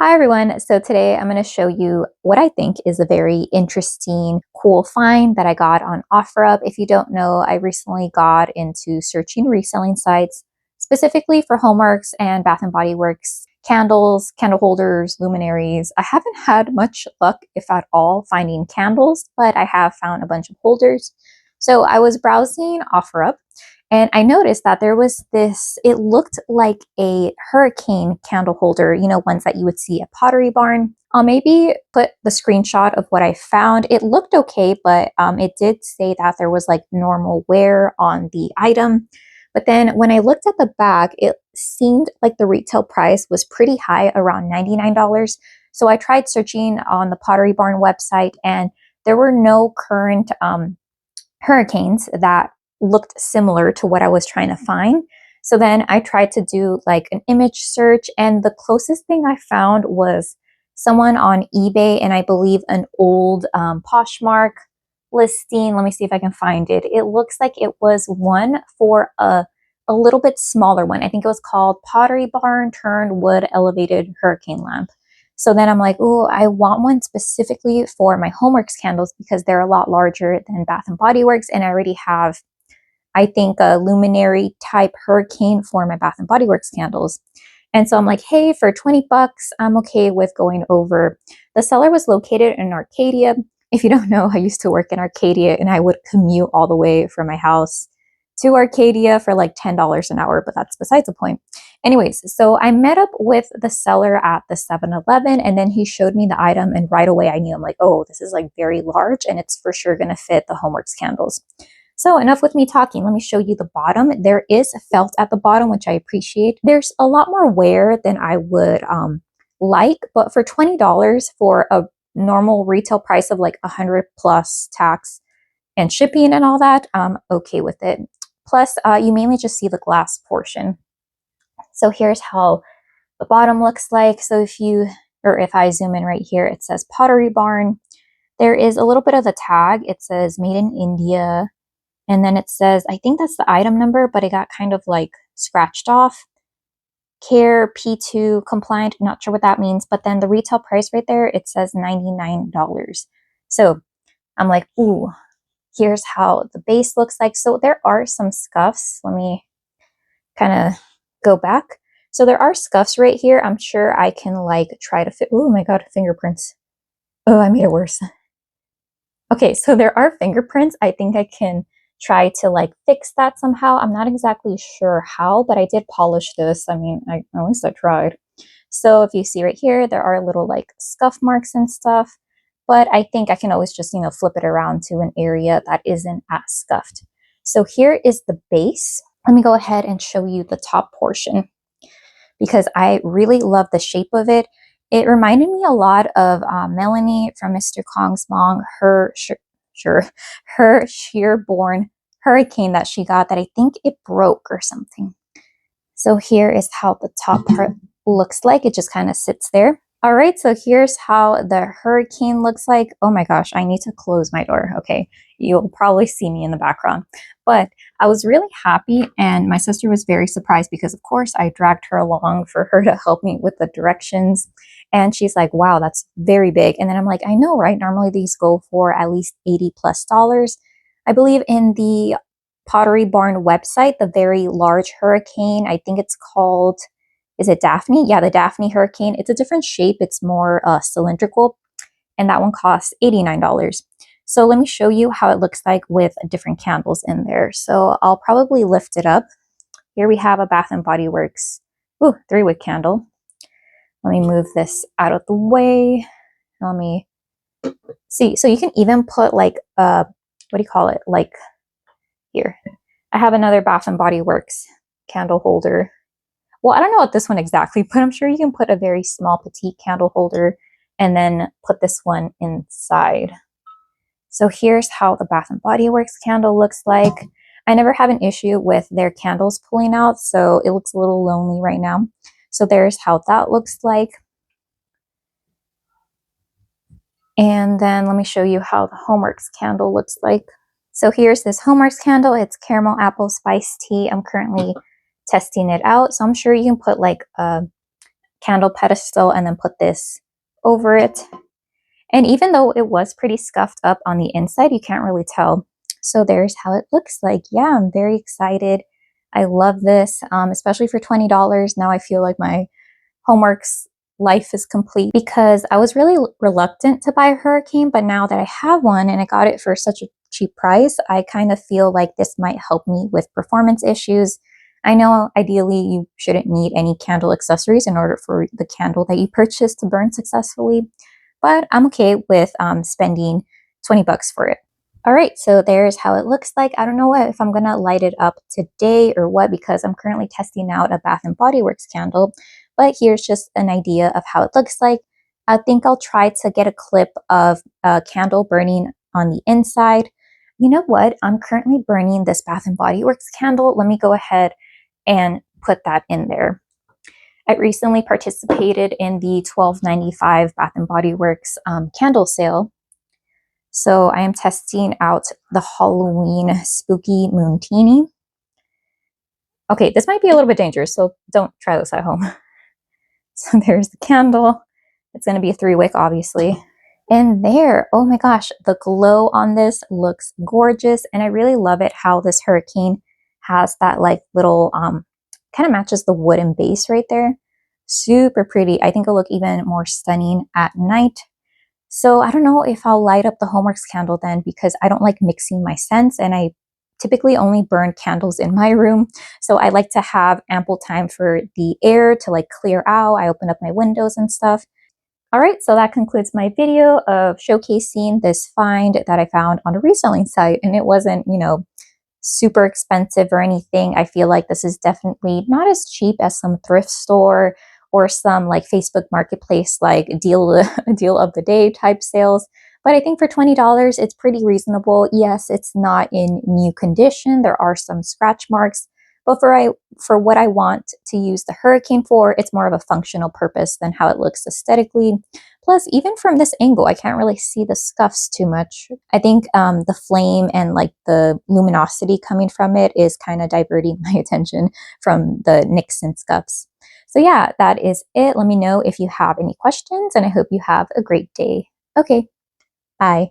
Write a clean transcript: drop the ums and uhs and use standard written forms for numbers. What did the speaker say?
Hi everyone. So today I'm going to show you what I think is a very interesting, cool find that I got on Offerup. If you don't know, I recently got into searching reselling sites specifically for homeworks and Bath and Body Works candles, candle holders, luminaries. I haven't had much luck, if at all, finding candles, but I have found a bunch of holders. So I was browsing Offerup and I noticed that there was this, it looked like a hurricane candle holder, ones that you would see at Pottery Barn. I'll maybe put the screenshot of what I found. It looked okay, but it did say that there was like normal wear on the item. But then when I looked at the bag, it seemed like the retail price was pretty high, around $99. So I tried searching on the Pottery Barn website, and there were no current hurricanes that looked similar to what I was trying to find. So then I tried to do like an image search, and the closest thing I found was someone on eBay, and I believe an old Poshmark listing. Let me see if I can find it. It looks like it was one for a little bit smaller one. I think it was called Pottery Barn turned wood elevated hurricane lamp. So then I'm like, oh, I want one specifically for my homeworks candles because they're a lot larger than Bath and Body Works, and I already have, I think, a luminary type hurricane for my Bath and Body Works candles. And so I'm like, hey, for 20 bucks, I'm okay with going over. The seller was located in Arcadia. If you don't know, I used to work in Arcadia, and I would commute all the way from my house to Arcadia for like $10 an hour, but that's besides the point. Anyways, so I met up with the seller at the 7-Eleven, and then he showed me the item, and right away I knew, I'm like, oh, this is like very large, and it's for sure going to fit the homeworks candles. So enough with me talking. Let me show you the bottom. There is felt at the bottom, which I appreciate. There's a lot more wear than I would like, but for $20 for a normal retail price of like 100 plus tax and shipping and all that, I'm okay with it. Plus, you mainly just see the glass portion. So here's how the bottom looks like. So if I zoom in right here, it says Pottery Barn. There is a little bit of a tag. It says made in India. And then it says, I think that's the item number, but it got kind of like scratched off. Care P2 compliant, not sure what that means. But then the retail price right there, it says $99. So I'm like, ooh, here's how the base looks like. So there are some scuffs. Let me kind of go back. So there are scuffs right here. I'm sure I can like try to fit. Oh my God, fingerprints. Oh, I made it worse. Okay, so there are fingerprints. I think I can try to like fix that somehow. I'm not exactly sure how, but I did polish this. I mean, at least I tried. So if you see right here, there are little like scuff marks and stuff, but I think I can always just, flip it around to an area that isn't as scuffed. So here is the base. Let me go ahead and show you the top portion because I really love the shape of it. It reminded me a lot of Melanie from Mr. Kong's mom, her Sherbourne hurricane that she got that I think it broke or something. So here is how the top part looks like. It just kind of sits there. All right, so here's how the hurricane looks like. Oh my gosh, I need to close my door. Okay, you'll probably see me in the background. But I was really happy, and my sister was very surprised because, of course, I dragged her along for her to help me with the directions. And she's like, wow, that's very big. And then I'm like, I know, right? Normally these go for at least $80 plus. I believe in the Pottery Barn website, the very large hurricane, I think it's called, is it Daphne? Yeah, the Daphne hurricane. It's a different shape. It's more cylindrical, and that one costs $89. So let me show you how it looks like with different candles in there. So I'll probably lift it up. Here we have a Bath and Body Works 3-wick candle. Let me move this out of the way. Let me see. So you can even put like what do you call it? Like here. I have another Bath and Body Works candle holder. Well, I don't know what this one exactly, but I'm sure you can put a very small petite candle holder and then put this one inside. So here's how the Bath and Body Works candle looks like. I never have an issue with their candles pulling out, so it looks a little lonely right now. So there's how that looks like. And then let me show you how the Homeworks candle looks like. So here's this Homeworks candle. It's caramel apple spice tea. I'm currently testing it out. So I'm sure you can put like a candle pedestal and then put this over it. And even though it was pretty scuffed up on the inside, you can't really tell. So there's how it looks like. Yeah, I'm very excited. I love this, especially for $20. Now I feel like my homeworks life is complete because I was really reluctant to buy a hurricane, but now that I have one and I got it for such a cheap price, I kind of feel like this might help me with performance issues. I know ideally you shouldn't need any candle accessories in order for the candle that you purchase to burn successfully, but I'm okay with spending 20 bucks for it. All right, so there's how it looks like. I don't know if I'm gonna light it up today or what because I'm currently testing out a Bath & Body Works candle, but here's just an idea of how it looks like. I think I'll try to get a clip of a candle burning on the inside. You know what? I'm currently burning this Bath & Body Works candle. Let me go ahead and put that in there. I recently participated in the $12.95 Bath & Body Works candle sale. So I am testing out the Halloween Spooky Moontini. Okay, this might be a little bit dangerous, so don't try this at home. So there's the candle. It's going to be a 3-wick, obviously. And there, oh my gosh, the glow on this looks gorgeous. And I really love it how this hurricane has that like little, kind of matches the wooden base right there. Super pretty. I think it'll look even more stunning at night. So I don't know if I'll light up the Homeworks candle then because I don't like mixing my scents and I typically only burn candles in my room. So I like to have ample time for the air to like clear out. I open up my windows and stuff. All right, so that concludes my video of showcasing this find that I found on a reselling site. And it wasn't, you know, super expensive or anything. I feel like this is definitely not as cheap as some thrift store or some like Facebook Marketplace like deal of the day type sales. But I think for $20, it's pretty reasonable. Yes, it's not in new condition. There are some scratch marks, but for what I want to use the hurricane for, it's more of a functional purpose than how it looks aesthetically. Plus, even from this angle, I can't really see the scuffs too much. I think the flame and like the luminosity coming from it is kind of diverting my attention from the nicks and scuffs. So yeah, that is it. Let me know if you have any questions and I hope you have a great day. Okay, bye.